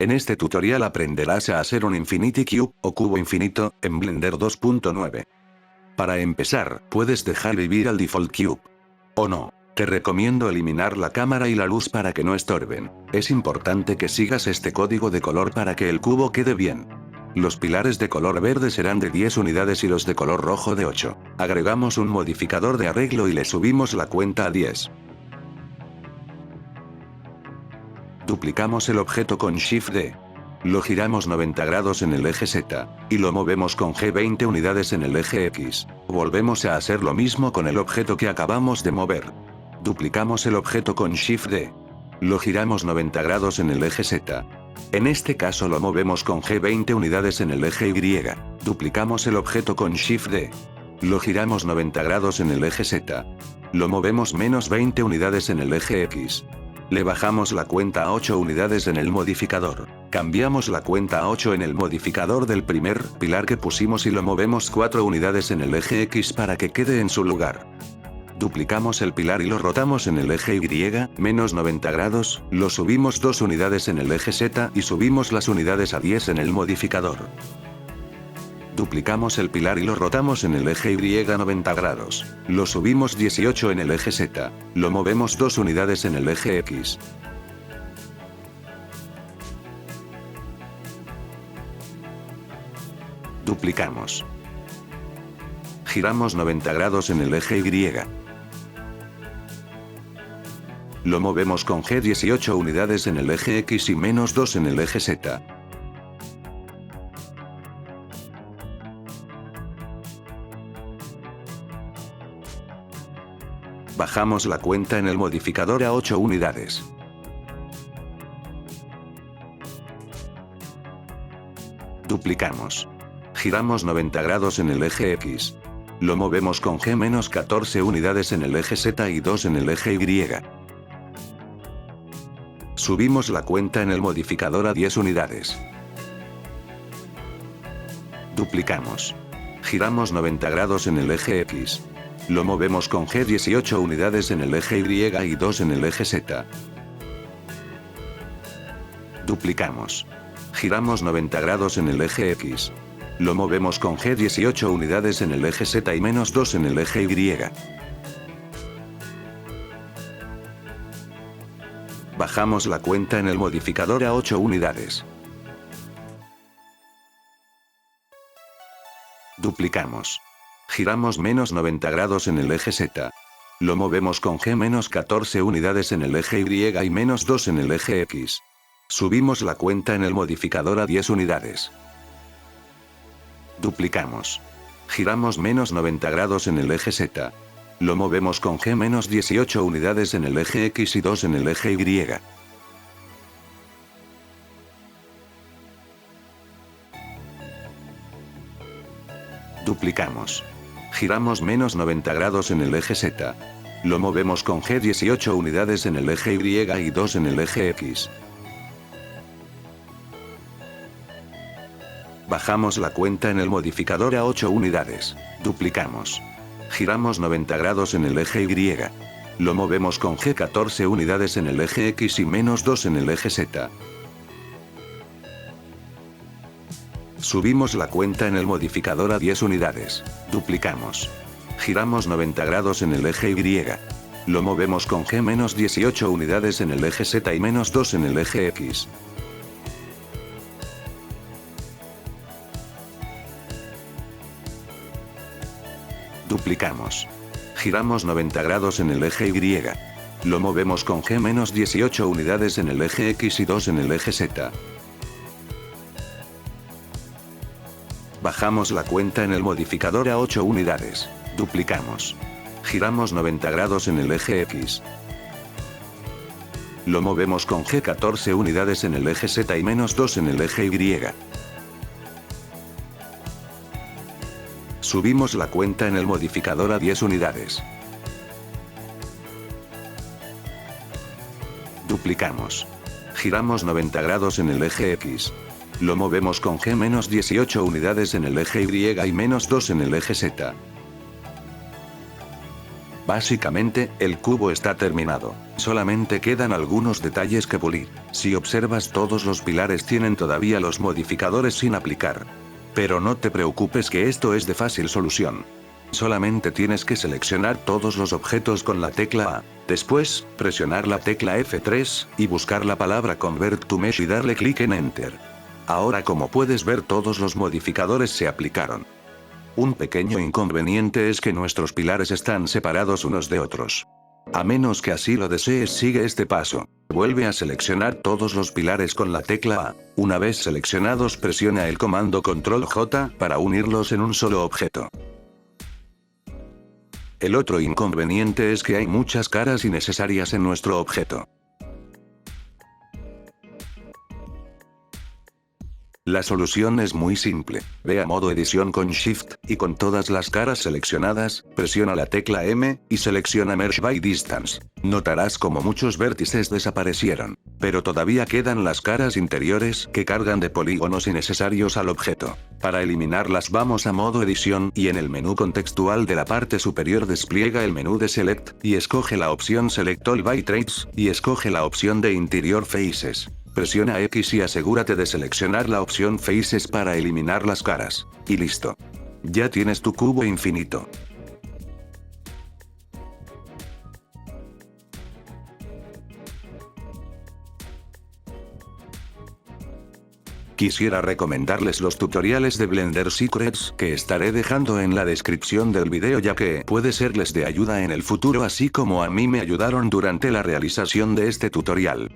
En este tutorial aprenderás a hacer un Infinity Cube, o cubo infinito, en Blender 2.9. Para empezar, puedes dejar vivir al Default Cube. O no. Te recomiendo eliminar la cámara y la luz para que no estorben. Es importante que sigas este código de color para que el cubo quede bien. Los pilares de color verde serán de 10 unidades y los de color rojo de 8. Agregamos un modificador de arreglo y le subimos la cuenta a 10. Duplicamos el objeto con Shift D. Lo giramos 90 grados en el eje Z, y lo movemos con G 20 unidades en el eje X. Volvemos a hacer lo mismo con el objeto que acabamos de mover. Duplicamos el objeto con Shift D. Lo giramos 90 grados en el eje Z. En este caso lo movemos con G 20 unidades en el eje Y. Duplicamos el objeto con Shift D. Lo giramos 90 grados en el eje Z. Lo movemos menos 20 unidades en el eje X. Le bajamos la cuenta a 8 unidades en el modificador. Cambiamos la cuenta a 8 en el modificador del primer pilar que pusimos y lo movemos 4 unidades en el eje X para que quede en su lugar. Duplicamos el pilar y lo rotamos en el eje Y, menos 90 grados, lo subimos 2 unidades en el eje Z y subimos las unidades a 10 en el modificador. Duplicamos el pilar y lo rotamos en el eje Y 90 grados. Lo subimos 18 en el eje Z. Lo movemos 2 unidades en el eje X. Duplicamos. Giramos 90 grados en el eje Y. Lo movemos con G 18 unidades en el eje X y menos 2 en el eje Z. Bajamos la cuenta en el modificador a 8 unidades. Duplicamos. Giramos 90 grados en el eje X. Lo movemos con G menos 14 unidades en el eje Z y 2 en el eje Y. Subimos la cuenta en el modificador a 10 unidades. Duplicamos. Giramos 90 grados en el eje X. Lo movemos con G 18 unidades en el eje Y y 2 en el eje Z. Duplicamos. Giramos 90 grados en el eje X. Lo movemos con G 18 unidades en el eje Z y menos 2 en el eje Y. Bajamos la cuenta en el modificador a 8 unidades. Duplicamos. Giramos menos 90 grados en el eje Z. Lo movemos con G menos 14 unidades en el eje Y y menos 2 en el eje X. Subimos la cuenta en el modificador a 10 unidades. Duplicamos. Giramos menos 90 grados en el eje Z. Lo movemos con G menos 18 unidades en el eje X y 2 en el eje Y. Duplicamos. Giramos menos 90 grados en el eje Z. Lo movemos con G 18 unidades en el eje Y y 2 en el eje X. Bajamos la cuenta en el modificador a 8 unidades. Duplicamos. Giramos 90 grados en el eje Y. Lo movemos con G 14 unidades en el eje X y menos 2 en el eje Z. Subimos la cuenta en el modificador a 10 unidades. Duplicamos. Giramos 90 grados en el eje Y. Lo movemos con G menos 18 unidades en el eje Z y menos 2 en el eje X. Duplicamos. Giramos 90 grados en el eje Y. Lo movemos con G menos 18 unidades en el eje X y 2 en el eje Z. Bajamos la cuenta en el modificador a 8 unidades. Duplicamos. Giramos 90 grados en el eje X. Lo movemos con G 14 unidades en el eje Z y menos 2 en el eje Y. Subimos la cuenta en el modificador a 10 unidades. Duplicamos. Giramos 90 grados en el eje X. Lo movemos con G menos 18 unidades en el eje Y y menos 2 en el eje Z. Básicamente, el cubo está terminado. Solamente quedan algunos detalles que pulir. Si observas, todos los pilares tienen todavía los modificadores sin aplicar. Pero no te preocupes, que esto es de fácil solución. Solamente tienes que seleccionar todos los objetos con la tecla A. Después, presionar la tecla F3, y buscar la palabra Convert to Mesh y darle clic en Enter. Ahora, como puedes ver, todos los modificadores se aplicaron. Un pequeño inconveniente es que nuestros pilares están separados unos de otros. A menos que así lo desees, sigue este paso. Vuelve a seleccionar todos los pilares con la tecla A. Una vez seleccionados, presiona el comando Control J para unirlos en un solo objeto. El otro inconveniente es que hay muchas caras innecesarias en nuestro objeto. La solución es muy simple. Ve a modo edición con Shift, y con todas las caras seleccionadas, presiona la tecla M, y selecciona Merge by Distance. Notarás como muchos vértices desaparecieron. Pero todavía quedan las caras interiores, que cargan de polígonos innecesarios al objeto. Para eliminarlas, vamos a modo edición, y en el menú contextual de la parte superior despliega el menú de Select, y escoge la opción Select All by Traits, y escoge la opción de Interior Faces. Presiona X y asegúrate de seleccionar la opción Faces para eliminar las caras. Y listo. Ya tienes tu cubo infinito. Quisiera recomendarles los tutoriales de Blender Secrets que estaré dejando en la descripción del video, ya que puede serles de ayuda en el futuro, así como a mí me ayudaron durante la realización de este tutorial.